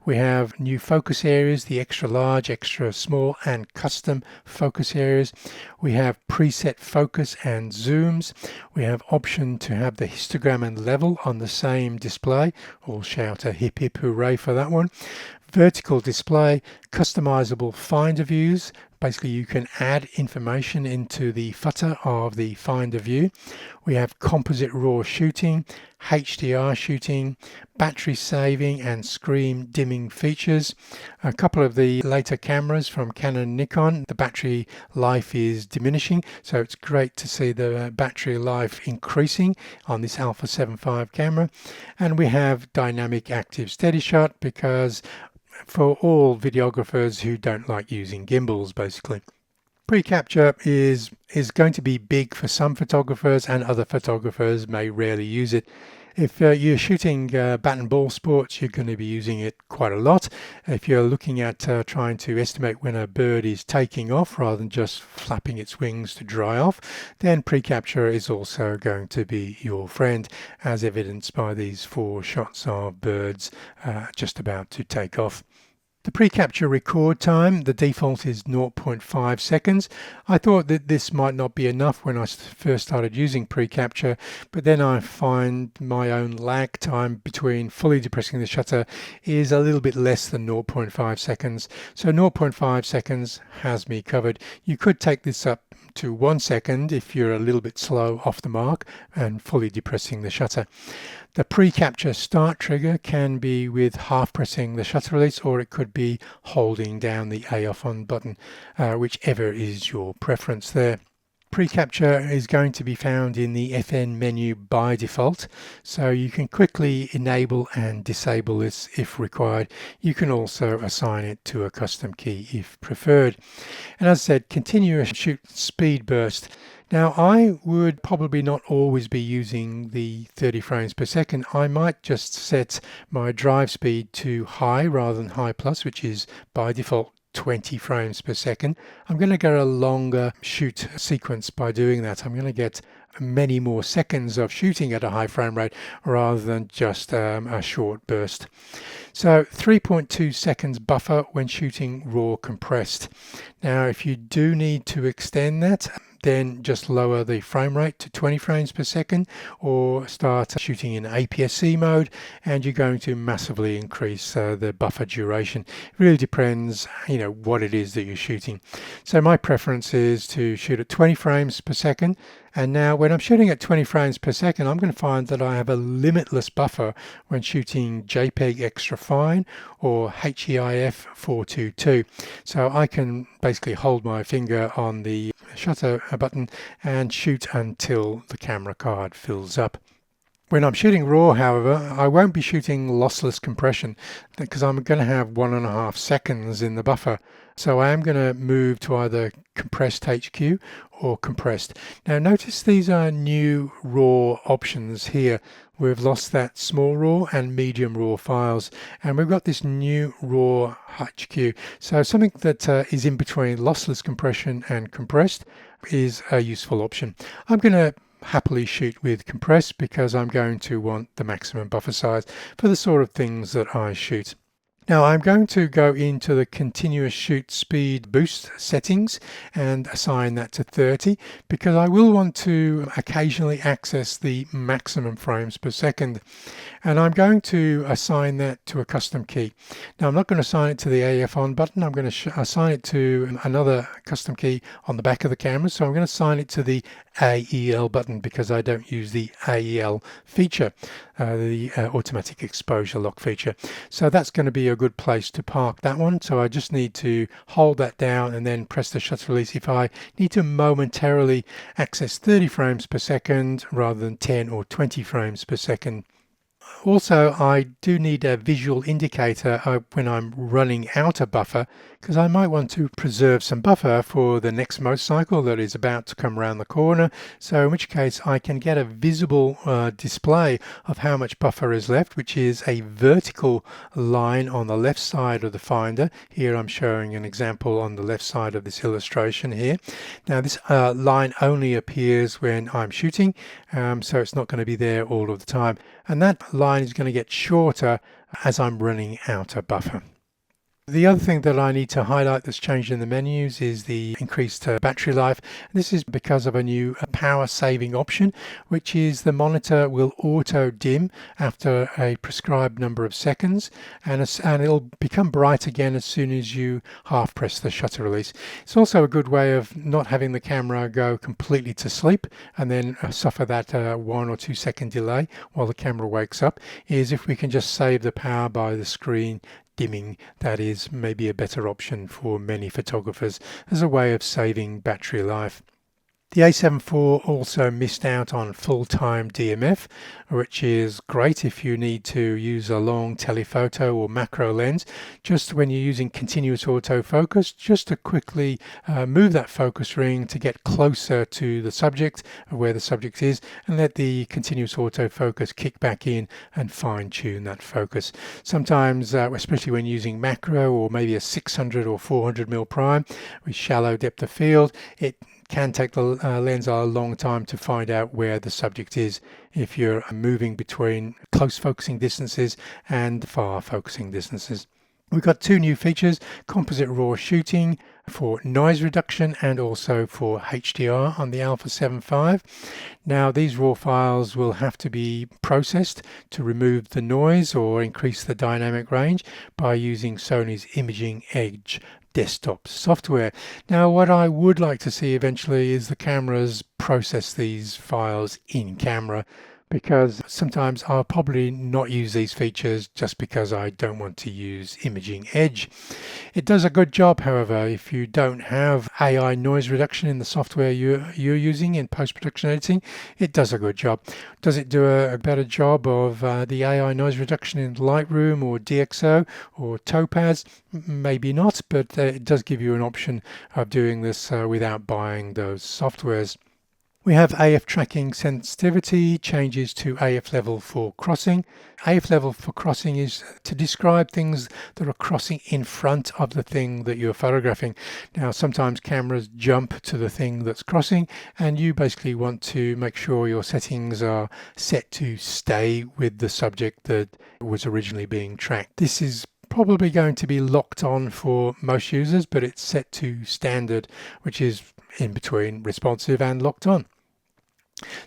We have new focus areas, the extra large, extra small and custom focus areas. We have preset focus and zooms. We have option to have the histogram and level on the same display. All shout a hip hip hooray for that one. Vertical display, customizable finder views, Basically, you can add information into the footer of the finder view. We have composite raw shooting, HDR shooting, battery saving and screen dimming features. A couple of the later cameras from Canon and Nikon, the battery life is diminishing, so it's great to see the battery life increasing on this A7V camera. And we have dynamic active steady shot, because for all videographers who don't like using gimbals, basically. Pre-capture is going to be big for some photographers, and other photographers may rarely use it. If you're shooting bat and ball sports, you're going to be using it quite a lot. If you're looking at trying to estimate when a bird is taking off rather than just flapping its wings to dry off, then pre-capture is also going to be your friend, as evidenced by these 4 shots of birds just about to take off. The pre-capture record time, the default is 0.5 seconds. I thought that this might not be enough when I first started using pre-capture, but then I find my own lag time between fully depressing the shutter is a little bit less than 0.5 seconds. So 0.5 seconds has me covered. You could take this up to 1 second if you're a little bit slow off the mark and fully depressing the shutter. The pre-capture start trigger can be with half pressing the shutter release, or it could be holding down the A off on button, whichever is your preference there. Pre-capture is going to be found in the FN menu by default, so you can quickly enable and disable this if required. You can also assign it to a custom key if preferred. And as I said, continuous shoot speed burst. Now, I would probably not always be using the 30 frames per second. I might just set my drive speed to high rather than high plus, which is by default 20 frames per second. I'm going to get a longer shoot sequence by doing that. I'm going to get many more seconds of shooting at a high frame rate rather than just a short burst. So 3.2 seconds buffer when shooting raw compressed. Now, if you do need to extend that, then just lower the frame rate to 20 frames per second, or start shooting in APS-C mode, and you're going to massively increase the buffer duration. It really depends, what it is that you're shooting. So my preference is to shoot at 20 frames per second. And now when I'm shooting at 20 frames per second, I'm going to find that I have a limitless buffer when shooting JPEG extra fine or HEIF 422. So I can basically hold my finger on the shutter button and shoot until the camera card fills up. When I'm shooting RAW, however, I won't be shooting lossless compression because I'm going to have 1.5 seconds in the buffer. So I am going to move to either compressed HQ or compressed. Now notice these are new RAW options here. We've lost that small RAW and medium RAW files, and we've got this new RAW HQ. So something that is in between lossless compression and compressed is a useful option. I'm going to happily shoot with compressed because I'm going to want the maximum buffer size for the sort of things that I shoot. Now I'm going to go into the continuous shoot speed boost settings and assign that to 30 because I will want to occasionally access the maximum frames per second, and I'm going to assign that to a custom key. Now I'm not going to assign it to the AF on button. I'm going to assign it to another custom key on the back of the camera. So I'm going to assign it to the AEL button because I don't use the AEL feature, the automatic exposure lock feature. So that's going to be a good place to park that one. So I just need to hold that down and then press the shutter release if I need to momentarily access 30 frames per second rather than 10 or 20 frames per second. Also, I do need a visual indicator when I'm running out of buffer because I might want to preserve some buffer for the next most cycle that is about to come around the corner. So in which case I can get a visible display of how much buffer is left, which is a vertical line on the left side of the finder. Here I'm showing an example on the left side of this illustration here. Now this line only appears when I'm shooting, so it's not going to be there all of the time. And that line is going to get shorter as I'm running out of buffer. The other thing that I need to highlight that's changed in the menus is the increased battery life. This is because of a new power saving option, which is the monitor will auto dim after a prescribed number of seconds, and it'll become bright again as soon as you half press the shutter release. It's also a good way of not having the camera go completely to sleep and then suffer that 1 or 2 second delay while the camera wakes up, is if we can just save the power by the screen dimming. That is maybe a better option for many photographers as a way of saving battery life. The A7 IV also missed out on full-time DMF, which is great if you need to use a long telephoto or macro lens. Just when you're using continuous autofocus, just to quickly move that focus ring to get closer to the subject, where the subject is, and let the continuous autofocus kick back in and fine-tune that focus. Sometimes, especially when using macro or maybe a 600 or 400mm prime with shallow depth of field, it can take the lens a long time to find out where the subject is if you're moving between close focusing distances and far focusing distances. We've got 2 new features: composite raw shooting for noise reduction and also for HDR on the A7V. Now, these raw files will have to be processed to remove the noise or increase the dynamic range by using Sony's Imaging Edge desktop software. Now, what I would like to see eventually is the cameras process these files in camera, because sometimes I'll probably not use these features just because I don't want to use Imaging Edge. It does a good job, however, if you don't have AI noise reduction in the software you're using in post-production editing. It does a good job. Does it do a better job of the AI noise reduction in Lightroom or DxO or Topaz? Maybe not, but it does give you an option of doing this without buying those softwares. We have AF tracking sensitivity changes to AF level for crossing. AF level for crossing is to describe things that are crossing in front of the thing that you're photographing. Now, sometimes cameras jump to the thing that's crossing, and you basically want to make sure your settings are set to stay with the subject that was originally being tracked. This is probably going to be locked on for most users, but it's set to standard, which is in between responsive and locked on.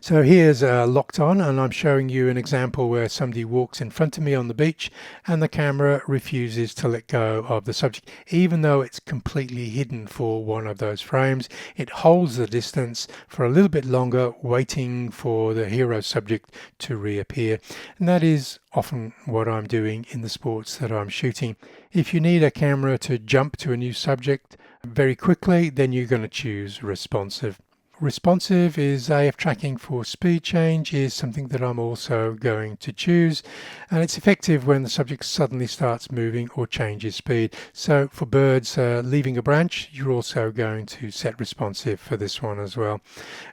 So here's locked on, and I'm showing you an example where somebody walks in front of me on the beach and the camera refuses to let go of the subject. Even though it's completely hidden for one of those frames, it holds the distance for a little bit longer, waiting for the hero subject to reappear. And that is often what I'm doing in the sports that I'm shooting. If you need a camera to jump to a new subject very quickly, then you're going to choose responsive. Responsive is AF tracking for speed change, is something that I'm also going to choose, and it's effective when the subject suddenly starts moving or changes speed. So for birds leaving a branch, you're also going to set responsive for this one as well.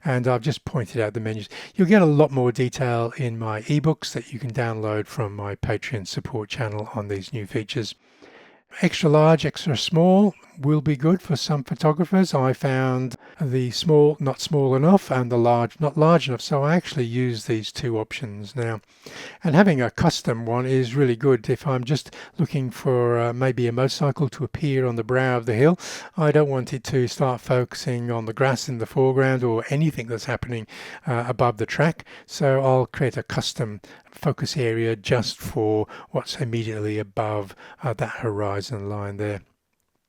And I've just pointed out the menus. You'll get a lot more detail in my ebooks that you can download from my Patreon support channel on these new features. Extra large, extra small will be good for some photographers. I found the small not small enough and the large not large enough, so I actually use these 2 options now. And having a custom one is really good if I'm just looking for maybe a motorcycle to appear on the brow of the hill. I don't want it to start focusing on the grass in the foreground or anything that's happening above the track, so I'll create a custom focus area just for what's immediately above that horizon line there.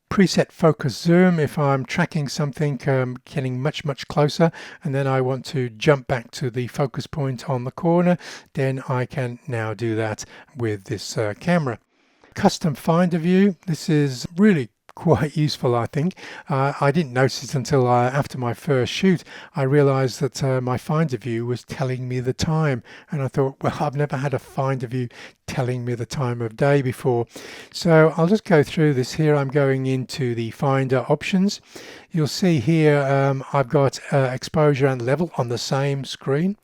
Preset focus zoom, if I'm tracking something getting much closer and then I want to jump back to the focus point on the corner, then I can now do that with this camera. Custom finder view, this is really quite useful, I think. I didn't notice it until after my first shoot. I realized that my finder view was telling me the time, and I thought, well, I've never had a finder view telling me the time of day before. So I'll just go through this here. I'm going into the finder options. You'll see here I've got exposure and level on the same screen.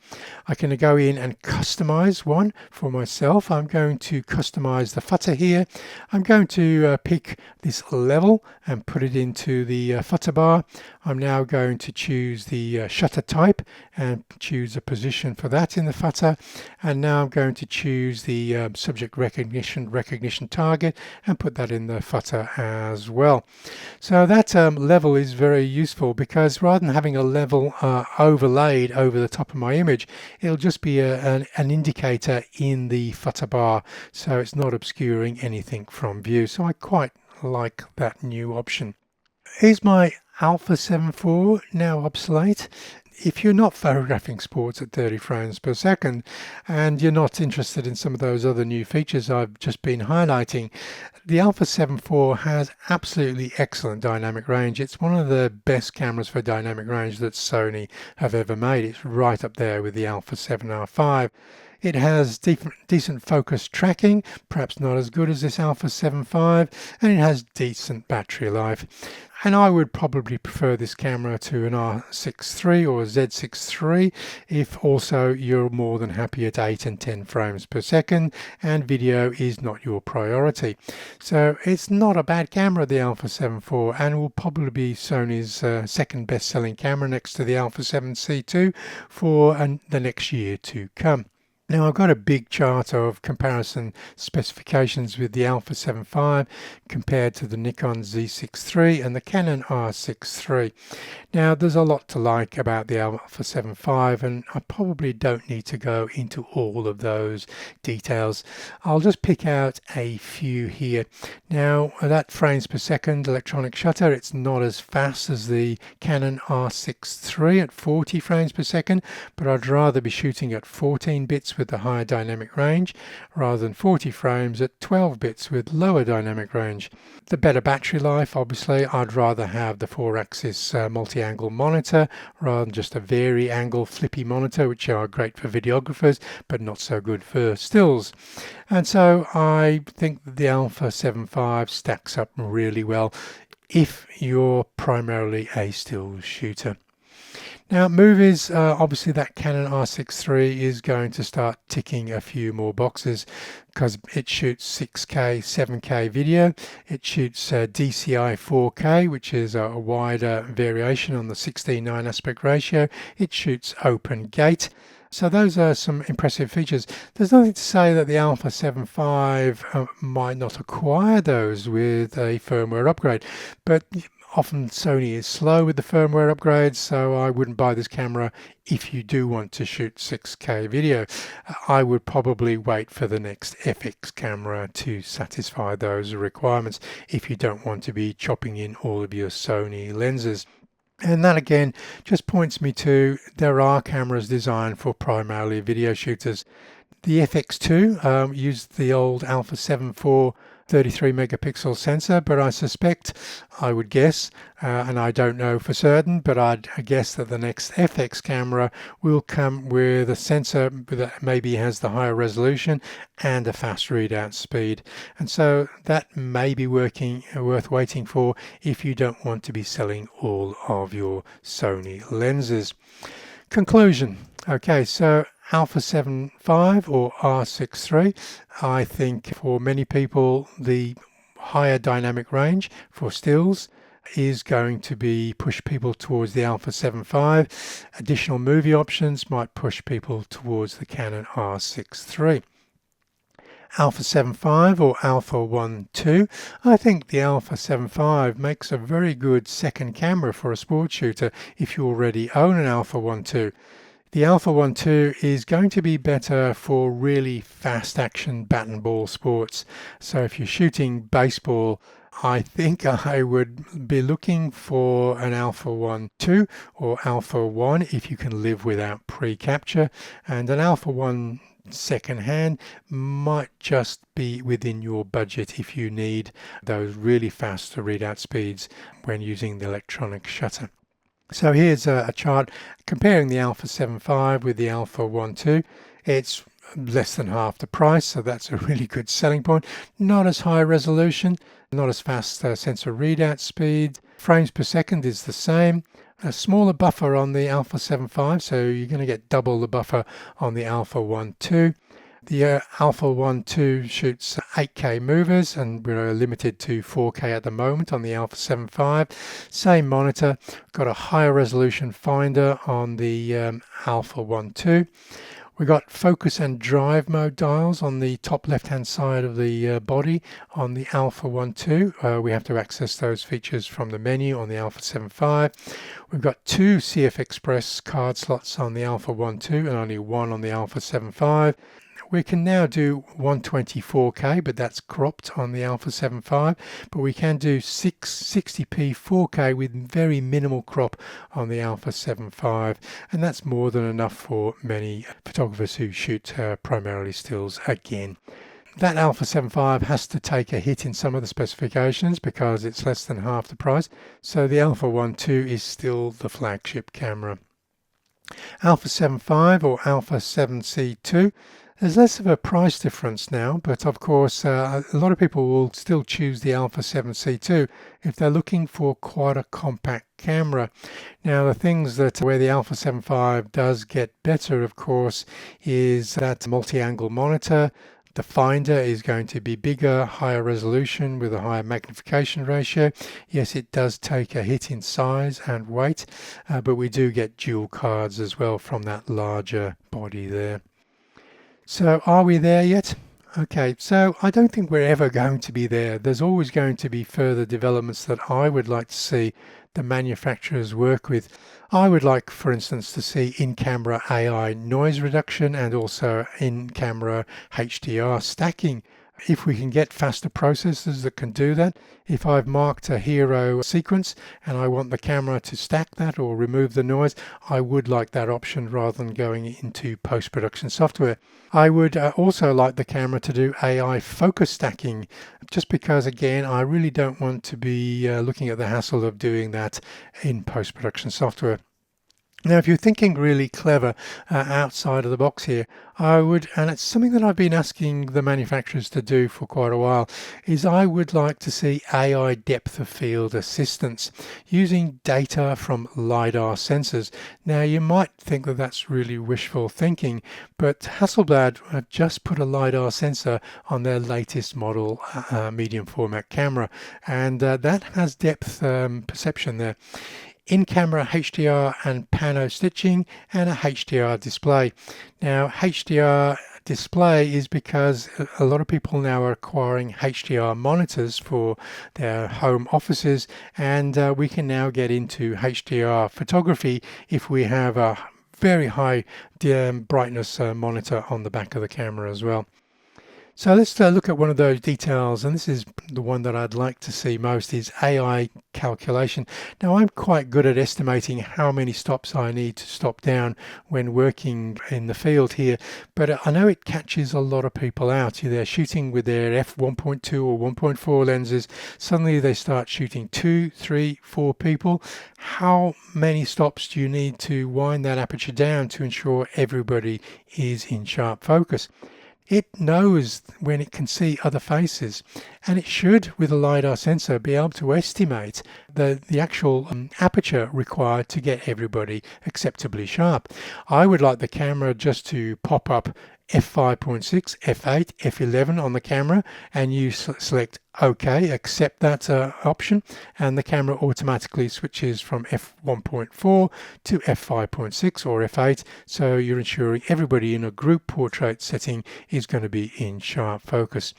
I can go in and customize one for myself. I'm going to customize the footer here. I'm going to pick this level and put it into the footer bar. I'm now going to choose the shutter type and choose a position for that in the footer, and now I'm going to choose the subject recognition target and put that in the footer as well. So that level is very useful, because rather than having a level overlaid over the top of my image, it'll just be an indicator in the footer bar, so it's not obscuring anything from view. So I quite like that new option. Is my A7V IV now obsolete? If you're not photographing sports at 30 frames per second and you're not interested in some of those other new features I've just been highlighting, the A7V IV has absolutely excellent dynamic range. It's one of the best cameras for dynamic range that Sony have ever made. It's right up there with the A7R5. It has decent focus tracking, perhaps not as good as this A7V V, and it has decent battery life. And I would probably prefer this camera to an R6 III or a Z6 III if also you're more than happy at 8 and 10 frames per second and video is not your priority. So it's not a bad camera, the A7V IV, and will probably be Sony's second best-selling camera next to the A7C II for the next year to come. Now I've got a big chart of comparison specifications with the A7V compared to the Nikon Z6III and the Canon R6 III. Now there's a lot to like about the A7V, and I probably don't need to go into all of those details. I'll just pick out a few here. Now that frames per second electronic shutter, it's not as fast as the Canon R6 III at 40 frames per second, but I'd rather be shooting at 14 bits with the higher dynamic range rather than 40 frames at 12 bits with lower dynamic range. The better battery life, obviously, I'd rather have the 4-axis multi-angle monitor rather than just a vari-angle flippy monitor, which are great for videographers but not so good for stills. And so I think the A7V V stacks up really well if you're primarily a still shooter. Now movies, obviously that Canon R6 III is going to start ticking a few more boxes because it shoots 6K, 7K video. It shoots DCI 4K, which is a wider variation on the 16:9 aspect ratio. It shoots open gate. So those are some impressive features. There's nothing to say that the A7V V might not acquire those with a firmware upgrade, but often Sony is slow with the firmware upgrades, so I wouldn't buy this camera if you do want to shoot 6K video. I would probably wait for the next FX camera to satisfy those requirements if you don't want to be chopping in all of your Sony lenses. And that again just points me to there are cameras designed for primarily video shooters. The FX2 used the old A7V IV 33 megapixel sensor, but I suspect, I would guess, and I don't know for certain, but I'd guess that the next FX camera will come with a sensor that maybe has the higher resolution and a fast readout speed. And so that may be worth waiting for if you don't want to be selling all of your Sony lenses. Conclusion. Okay, so A7V or R6 III, I think for many people the higher dynamic range for stills is going to push people towards the A7V. Additional movie options might push people towards the Canon R6 III. A7V or A7V, I think the A7V makes a very good second camera for a sports shooter if you already own an A7V. The A7V is going to be better for really fast action bat and ball sports. So if you're shooting baseball, I think I would be looking for an A7V or A7V if you can live without pre-capture, and an A7V second hand might just be within your budget if you need those really fast readout speeds when using the electronic shutter. So here's a chart comparing the A7V with the A7V. It's less than half the price, so that's a really good selling point. Not as high resolution, not as fast sensor readout speed. Frames per second is the same. A smaller buffer on the A7V, so you're going to get double the buffer on the A7V. The Alpha 1 II shoots 8K movers, and we're limited to 4K at the moment on the Alpha 7V. Same monitor, got a higher resolution finder on the Alpha 1 II. We got focus and drive mode dials on the top left hand side of the body on the Alpha 1 II. We have to access those features from the menu on the Alpha 7V. We've got 2 CF Express card slots on the Alpha 1 II and only 1 on the Alpha 7V. We can now do 124K, but that's cropped on the Alpha 7V, but we can do 660p 4K with very minimal crop on the Alpha 7V, and that's more than enough for many photographers who shoot primarily stills again. That Alpha 7V has to take a hit in some of the specifications because it's less than half the price, so the Alpha 1 II is still the flagship camera. Alpha 7V or Alpha 7C2, there's less of a price difference now, but of course a lot of people will still choose the Alpha 7C2 if they're looking for quite a compact camera. Now the things that where the Alpha 7V does get better, of course, is that multi-angle monitor. The finder is going to be bigger, higher resolution with a higher magnification ratio. Yes, it does take a hit in size and weight, but we do get dual cards as well from that larger body there. So are we there yet? Okay, so I don't think we're ever going to be there. There's always going to be further developments that I would like to see the manufacturers work with. I would like, for instance, to see in-camera AI noise reduction and also in-camera HDR stacking. If we can get faster processors that can do that, if I've marked a hero sequence and I want the camera to stack that or remove the noise, I would like that option rather than going into post-production software. I would also like the camera to do AI focus stacking, just because, again, I really don't want to be looking at the hassle of doing that in post-production software. Now, if you're thinking really clever outside of the box here, I would, and it's something that I've been asking the manufacturers to do for quite a while, is I would like to see AI depth of field assistance using data from LiDAR sensors. Now, you might think that that's really wishful thinking, but Hasselblad have just put a LiDAR sensor on their latest model medium format camera, and that has depth perception there. In-camera HDR and pano stitching and a HDR display. Now, HDR display is because a lot of people now are acquiring HDR monitors for their home offices, and we can now get into HDR photography if we have a very high brightness monitor on the back of the camera as well. So let's look at one of those details, and this is the one that I'd like to see most, is AI calculation. Now, I'm quite good at estimating how many stops I need to stop down when working in the field here, but I know it catches a lot of people out. They're shooting with their f1.2 or 1.4 lenses. Suddenly they start shooting 2, 3, 4 people. How many stops do you need to wind that aperture down to ensure everybody is in sharp focus? It knows when it can see other faces, and it should, with a LiDAR sensor, be able to estimate the actual aperture required to get everybody acceptably sharp. I would like the camera just to pop up f5.6, f8, f11 on the camera, and you select OK, accept that option, and the camera automatically switches from f1.4 to f5.6 or f8, so you're ensuring everybody in a group portrait setting is going to be in sharp focus.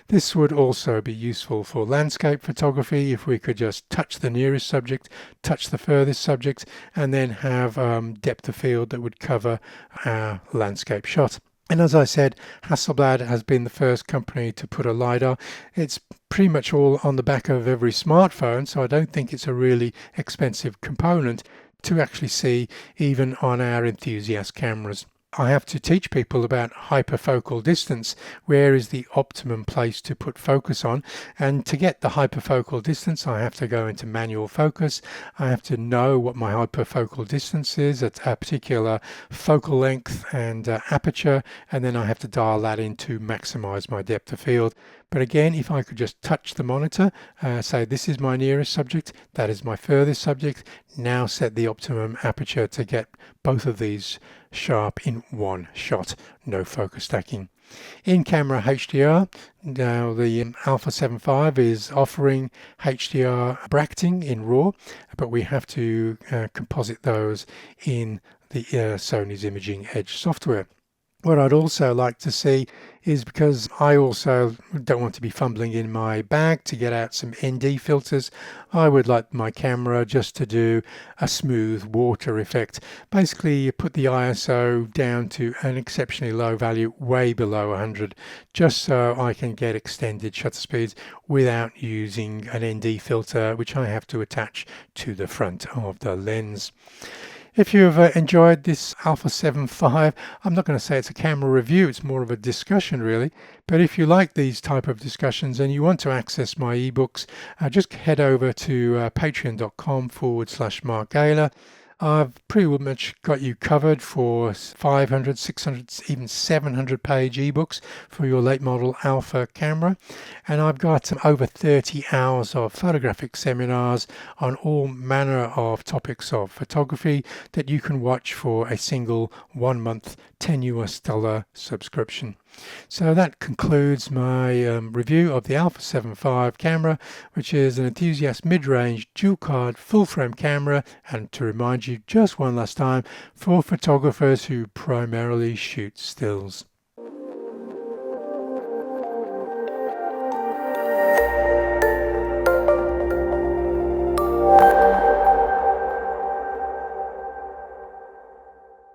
This would also be useful for landscape photography if we could just touch the nearest subject, touch the furthest subject, and then have depth of field that would cover our landscape shot. And as I said, Hasselblad has been the first company to put a LiDAR. It's pretty much all on the back of every smartphone, so I don't think it's a really expensive component to actually see even on our Enthusiast cameras. I have to teach people about hyperfocal distance. Where is the optimum place to put focus on? And to get the hyperfocal distance, I have to go into manual focus. I have to know what my hyperfocal distance is at a particular focal length and aperture, and then I have to dial that in to maximize my depth of field. But again, if I could just touch the monitor, say this is my nearest subject, that is my furthest subject, now set the optimum aperture to get both of these sharp in one shot, no focus stacking. In-camera HDR. Now the Alpha 7V is offering HDR bracketing in RAW, but we have to composite those in the Sony's Imaging Edge software. What I'd also like to see is, because I also don't want to be fumbling in my bag to get out some ND filters, I would like my camera just to do a smooth water effect. Basically, you put the ISO down to an exceptionally low value, way below 100, just so I can get extended shutter speeds without using an ND filter, which I have to attach to the front of the lens. If you've enjoyed this Alpha 7V, I'm not going to say it's a camera review, it's more of a discussion really, but if you like these type of discussions and you want to access my ebooks, just head over to patreon.com/Mark Gaylor. I've pretty much got you covered for 500, 600, even 700 page ebooks for your late model Alpha camera. And I've got over 30 hours of photographic seminars on all manner of topics of photography that you can watch for a single 1 month $10 subscription. So that concludes my review of the Alpha 7V camera, which is an Enthusiast mid-range dual-card full-frame camera, and to remind you just one last time, for photographers who primarily shoot stills.